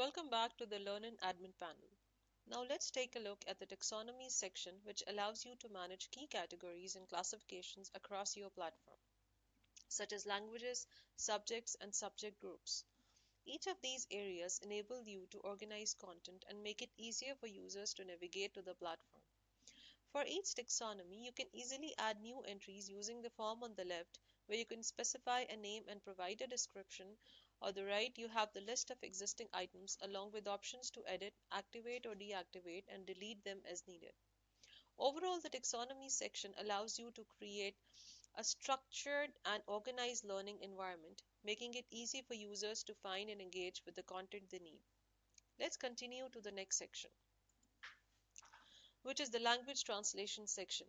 Welcome back to the Lernen admin panel. Now let's take a look at the Taxonomies section, which allows you to manage key categories and classifications across your platform, such as languages, subjects, and subject groups. Each of these areas enable you to organize content and make it easier for users to navigate to the platform. For each taxonomy, you can easily add new entries using the form on the left, where you can specify a name and provide a description. On the right, you have the list of existing items along with options to edit, activate or deactivate, and delete them as needed. Overall, the taxonomy section allows you to create a structured and organized learning environment, making it easy for users to find and engage with the content they need. Let's continue to the next section, which is the language translation section.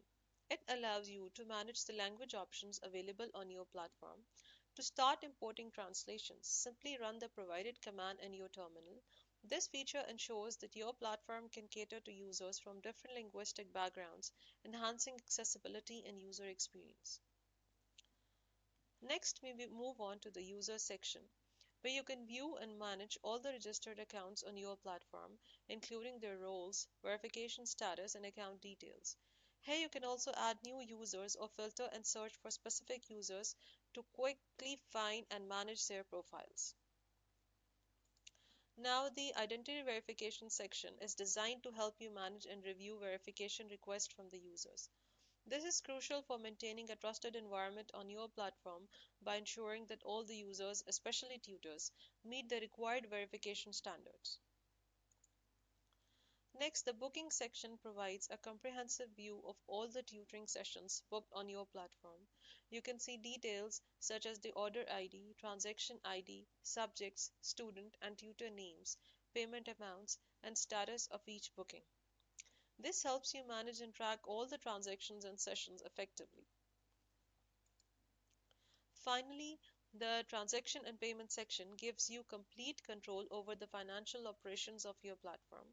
It allows you to manage the language options available on your platform. To start importing translations, simply run the provided command in your terminal. This feature ensures that your platform can cater to users from different linguistic backgrounds, enhancing accessibility and user experience. Next, we move on to the user section, where you can view and manage all the registered accounts on your platform, including their roles, verification status, and account details. Here you can also add new users or filter and search for specific users to quickly find and manage their profiles. Now, the identity verification section is designed to help you manage and review verification requests from the users. This is crucial for maintaining a trusted environment on your platform by ensuring that all the users, especially tutors, meet the required verification standards. Next, the booking section provides a comprehensive view of all the tutoring sessions booked on your platform. You can see details such as the order ID, transaction ID, subjects, student and tutor names, payment amounts, and status of each booking. This helps you manage and track all the transactions and sessions effectively. Finally, the transaction and payment section gives you complete control over the financial operations of your platform,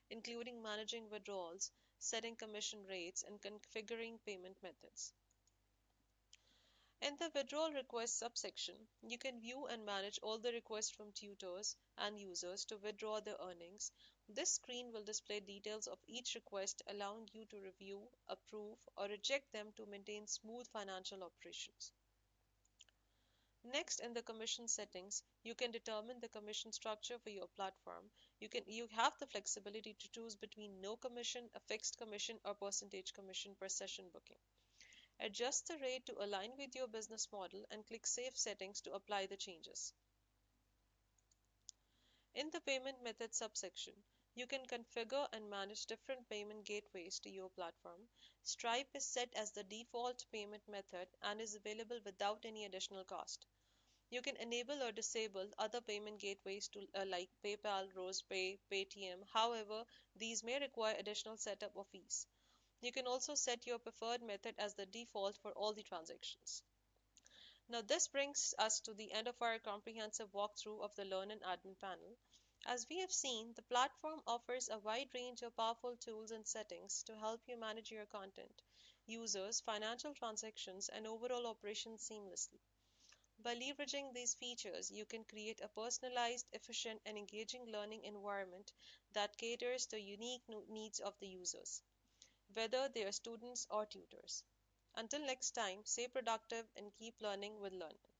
including managing withdrawals, setting commission rates, and configuring payment methods. In the withdrawal request subsection, you can view and manage all the requests from tutors and users to withdraw their earnings. This screen will display details of each request, allowing you to review, approve, or reject them to maintain smooth financial operations. Next, in the commission settings, you can determine the commission structure for your platform. You have the flexibility to choose between no commission, a fixed commission, or percentage commission per session booking. Adjust the rate to align with your business model and click Save Settings to apply the changes. In the payment method subsection, you can configure and manage different payment gateways to your platform. Stripe is set as the default payment method and is available without any additional cost. You can enable or disable other payment gateways like PayPal, RosePay, Paytm. However, these may require additional setup or fees. You can also set your preferred method as the default for all the transactions. Now, this brings us to the end of our comprehensive walkthrough of the Learn and Admin panel. As we have seen, the platform offers a wide range of powerful tools and settings to help you manage your content, users, financial transactions, and overall operations seamlessly. By leveraging these features, you can create a personalized, efficient, and engaging learning environment that caters to unique needs of the users, whether they are students or tutors. Until next time, stay productive and keep learning with Lernen.